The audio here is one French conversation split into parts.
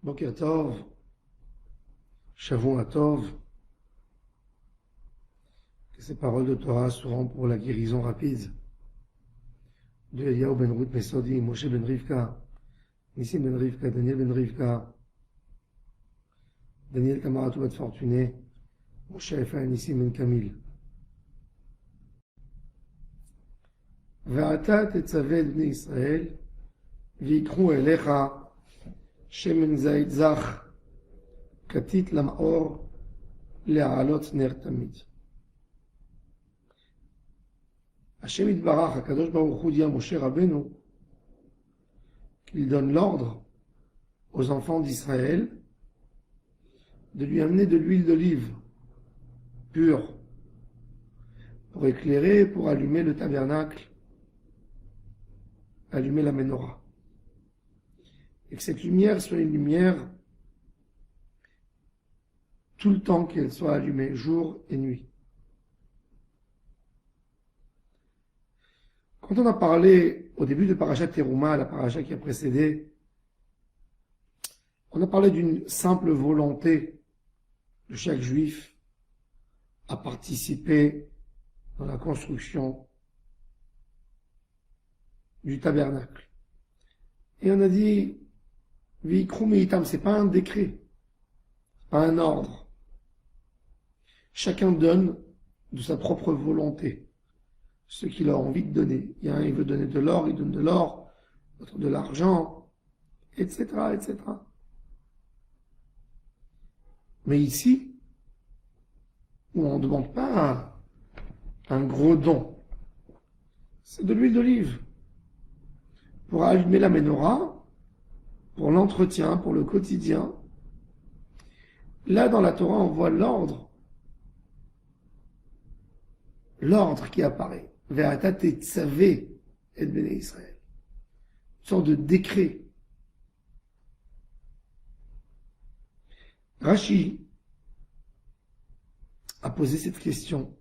Boker Tov, Shavua Tov, que ces paroles de Torah seront pour la guérison rapide de Eliyahu ben Ruth Mesodi, Moshe ben Rivka, Nissim ben Rivka, Daniel ben Rivka, Daniel Tamaratou bat Fortuné, Moshe Efa Nissim ben Kamil. Ve'ata tetzaveh et bnei Israël, v'yikru elecha shemen zayit zach, katit lam'or, le'alot ner tamid. Hashem Yitbarach, Akadosh Baruch Hu dit à Moshe Rabbeinu qu'il donne l'ordre aux enfants d'Israël de lui amener de l'huile d'olive pure pour éclairer, pour allumer le tabernacle, allumer la menorah. Et que cette lumière soit une lumière tout le temps qu'elle soit allumée, jour et nuit. Quand on a parlé au début de Parashat Teruma, la paracha qui a précédé, on a parlé d'une simple volonté de chaque juif à participer dans la construction du tabernacle. Et on a dit, V'yikru meitam, c'est pas un décret, c'est pas un ordre. Chacun donne de sa propre volonté ce qu'il a envie de donner. Il y a un, il veut donner de l'or, il donne de l'or, l'autre de l'argent, etc., etc. Mais ici, où on ne demande pas un gros don, c'est de l'huile d'olive pour allumer la menorah, pour l'entretien, pour le quotidien. Là, dans la Torah, on voit l'ordre qui apparaît. Ve'ata tetzaveh et bnei Israël. Une sorte de décret. Rashi a posé cette question.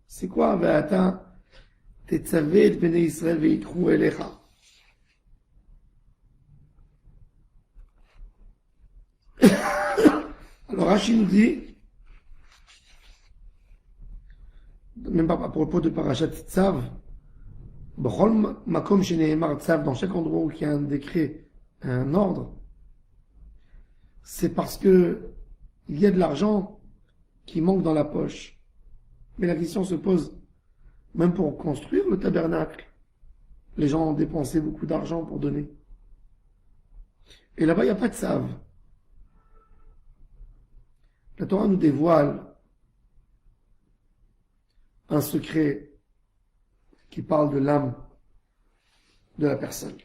C'est quoi Ve'ata tetzaveh et bnei Israël ve'yikru elecha? Alors Rashi nous dit, même pas à propos de Parashat Tzav, B'chol makom shene'emar Tzav, dans chaque endroit où il y a un décret, un ordre, c'est parce que il y a de l'argent qui manque dans la poche. Mais la question se pose, même pour construire le tabernacle, les gens ont dépensé beaucoup d'argent pour donner. Et là-bas, il n'y a pas de Tzav. La Torah nous dévoile un secret qui parle de l'âme de la personne.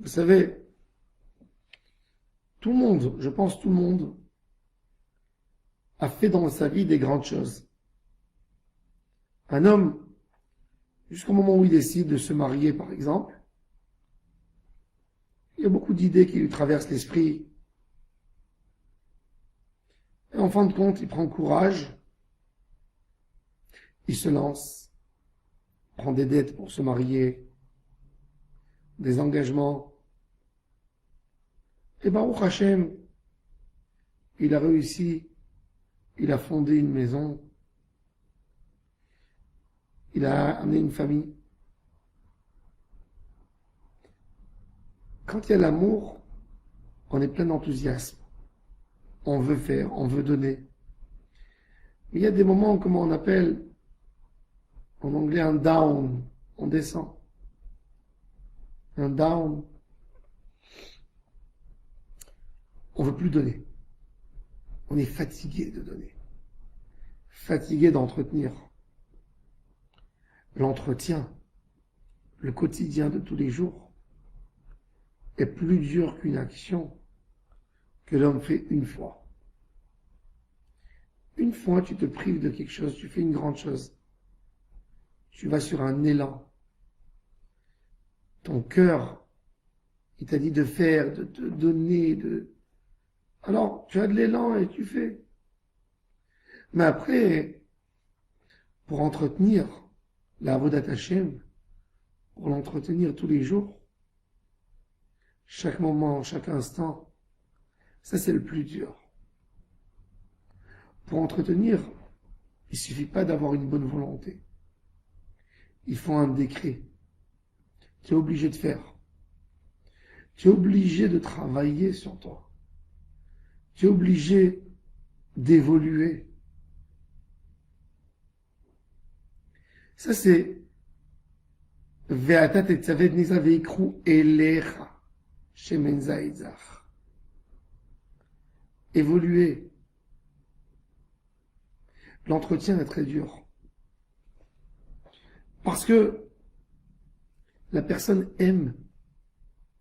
Vous savez, tout le monde, je pense tout le monde, a fait dans sa vie des grandes choses. Un homme, jusqu'au moment où il décide de se marier, par exemple, il y a beaucoup d'idées qui lui traversent l'esprit. Et en fin de compte, il prend courage, il se lance, prend des dettes pour se marier, des engagements. Et Baruch Hashem, il a réussi, il a fondé une maison, il a amené une famille. Quand il y a l'amour, on est plein d'enthousiasme. On veut faire, on veut donner. Mais il y a des moments, comment on appelle en anglais un down, on descend. Un down. On veut plus donner. On est fatigué de donner. Fatigué d'entretenir. L'entretien, le quotidien de tous les jours, est plus dur qu'une action que l'homme fait une fois. Une fois, tu te prives de quelque chose, tu fais une grande chose. Tu vas sur un élan. Ton cœur, il t'a dit de faire, de te donner, Alors, tu as de l'élan et tu fais. Mais après, pour entretenir la Avodat Hashem, pour l'entretenir tous les jours, chaque moment, chaque instant, ça c'est le plus dur. Pour entretenir, il suffit pas d'avoir une bonne volonté. Il faut un décret. Tu es obligé de faire. Tu es obligé de travailler sur toi. Tu es obligé d'évoluer. Ça c'est Ve'ata tetzavet nisa veikru elecha shemen zaitzach. Évoluer. L'entretien est très dur. Parce que la personne aime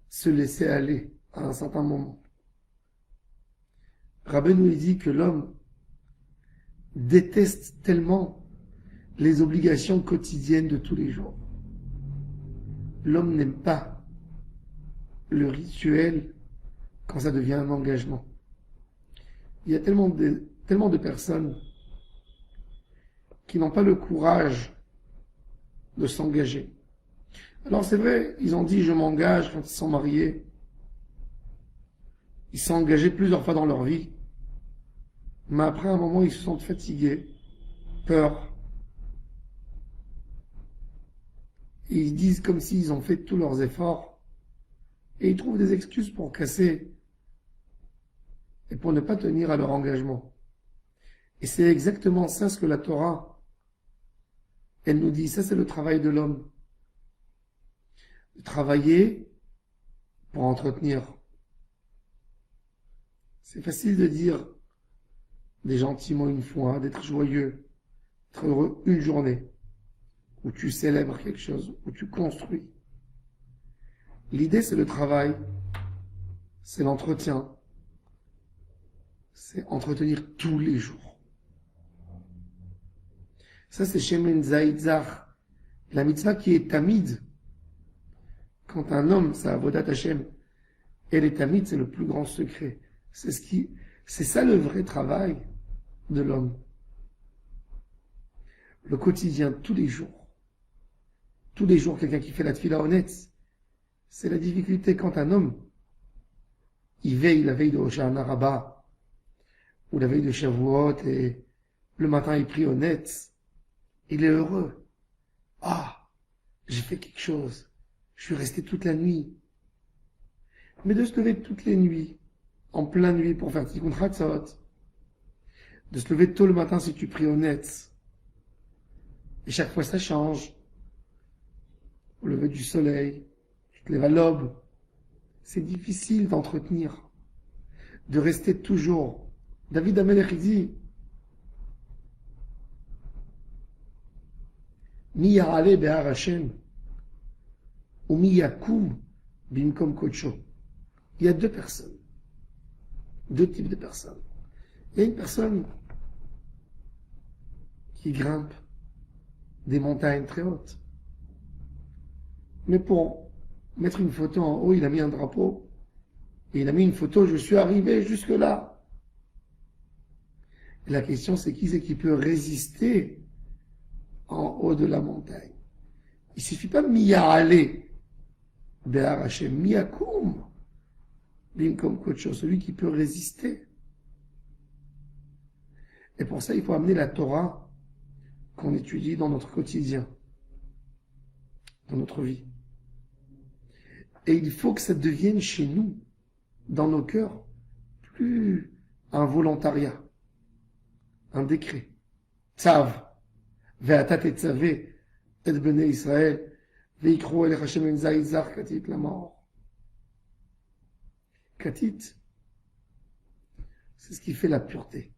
se laisser aller à un certain moment. Rabbeinu dit que l'homme déteste tellement les obligations quotidiennes de tous les jours. L'homme n'aime pas le rituel quand ça devient un engagement. Il y a tellement de personnes qui n'ont pas le courage de s'engager. Alors c'est vrai, ils ont dit je m'engage quand ils sont mariés. Ils sont engagés plusieurs fois dans leur vie. Mais après un moment, ils se sentent fatigués, peur. Et ils disent comme s'ils ont fait tous leurs efforts. Et ils trouvent des excuses pour casser et pour ne pas tenir à leur engagement. Et c'est exactement ça ce que la Torah, elle nous dit. Ça, c'est le travail de l'homme. De travailler pour entretenir. C'est facile de dire des gentillements une fois, d'être joyeux, d'être heureux une journée, où tu célèbres quelque chose, où tu construis. L'idée, c'est le travail, c'est l'entretien, c'est entretenir tous les jours. Ça, c'est Shemen Zaitzach, la mitzvah qui est tamid. Quand un homme, ça avodat Hashem, elle est tamid, c'est le plus grand secret. C'est ça le vrai travail de l'homme. Le quotidien, tous les jours, quelqu'un qui fait la tefila honnête, c'est la difficulté quand un homme, il veille la veille de Hoshana Rabbah, ou la veille de Shavuot, et le matin il prie honnête, il est heureux. Ah, j'ai fait quelque chose, je suis resté toute la nuit. Mais de se lever toutes les nuits, en pleine nuit pour faire Tikkun Chatzot, de se lever tôt le matin si tu pries honnête, et chaque fois ça change. Au lever du soleil, tu te lèves à l'aube. C'est difficile d'entretenir, de rester toujours. David Amelech dit, Mi ya'ale be'ar Hashem, ou mi yakum bimkom kodsho. Il y a deux personnes, deux types de personnes. Il y a une personne qui grimpe des montagnes très hautes. Mais pour mettre une photo en haut, il a mis un drapeau. Et il a mis une photo, je suis arrivé jusque là. Et la question, c'est qui peut résister en haut de la montagne? Il suffit pas miya'ale be'ar Hashem, miyakum bimkom kodsho, celui qui peut résister. Et pour ça, il faut amener la Torah qu'on étudie dans notre quotidien, dans notre vie. Et il faut que ça devienne chez nous, dans nos cœurs, plus un volontariat, un décret. Tzav, ve'ata tetzavé, et bnei Israël, ve'ikru elech Hashem en zaitzach katit la mort. Katit, c'est ce qui fait la pureté.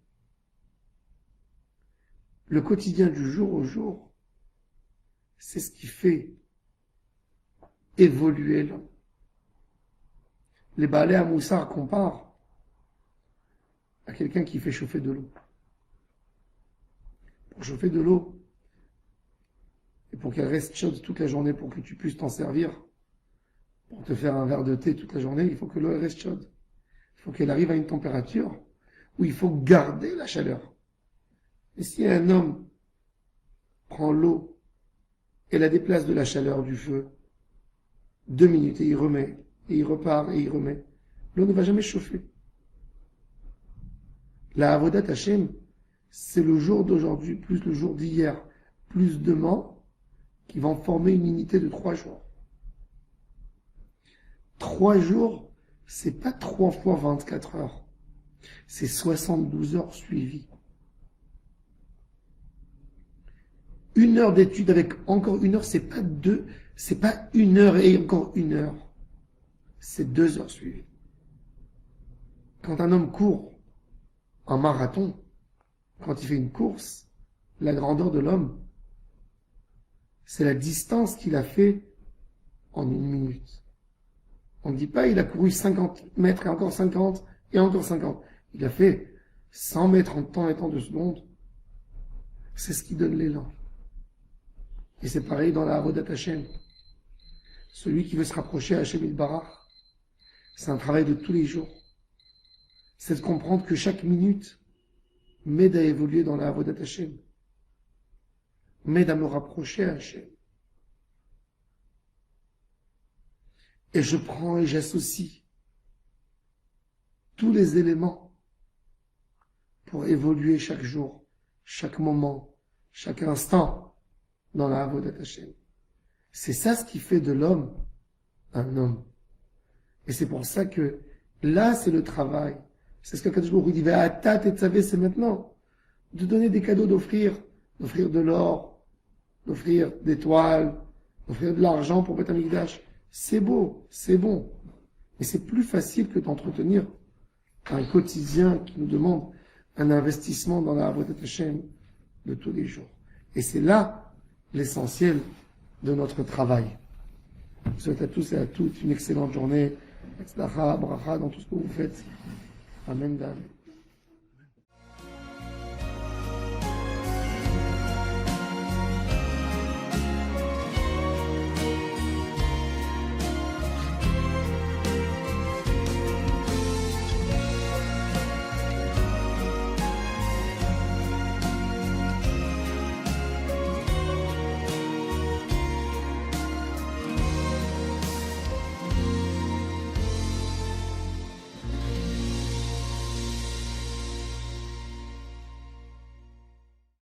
Le quotidien du jour au jour, c'est ce qui fait évoluer l'homme. Les Baalei HaMussar comparent à quelqu'un qui fait chauffer de l'eau. Pour chauffer de l'eau, et pour qu'elle reste chaude toute la journée, pour que tu puisses t'en servir, pour te faire un verre de thé toute la journée, il faut que l'eau reste chaude. Il faut qu'elle arrive à une température où il faut garder la chaleur. Et si un homme prend l'eau et la déplace de la chaleur du feu, 2 minutes et il remet, et il repart et il remet. L'eau ne va jamais chauffer. La Avodat Hashem, c'est le jour d'aujourd'hui, plus le jour d'hier, plus demain, qui vont former une unité de 3 jours. 3 jours, c'est pas 3 fois 24 heures. C'est 72 heures suivies. 1 heure d'étude avec encore 1 heure, c'est pas 1 heure et encore 1 heure. C'est 2 heures suivies. Quand un homme court un marathon, quand il fait une course, la grandeur de l'homme, c'est la distance qu'il a fait en 1 minute. On ne dit pas il a couru 50 mètres et encore 50 et encore 50. Il a fait 100 mètres en temps et tant de secondes. C'est ce qui donne l'élan. Et c'est pareil dans la Avodat Hashem. Celui qui veut se rapprocher à Hashem Yitbarach, c'est un travail de tous les jours. C'est de comprendre que chaque minute m'aide à évoluer dans la Avodat Hashem, m'aide à me rapprocher à Hashem. Et je prends et j'associe tous les éléments pour évoluer chaque jour, chaque moment, chaque instant dans la Avodat Hashem. C'est ça ce qui fait de l'homme un homme. Et c'est pour ça que là, c'est le travail. C'est ce que Kadosh Baruch Hu dit, Ve'ata tetzavé, c'est maintenant. De donner des cadeaux, d'offrir de l'or, d'offrir des toiles, d'offrir de l'argent pour Beth Amikdash. C'est beau, c'est bon. Mais c'est plus facile que d'entretenir un quotidien qui nous demande un investissement dans la Avodat Hashem de tous les jours. Et c'est là l'essentiel de notre travail. Je vous souhaite à tous et à toutes une excellente journée. Bracha dans tout ce que vous faites. Amen.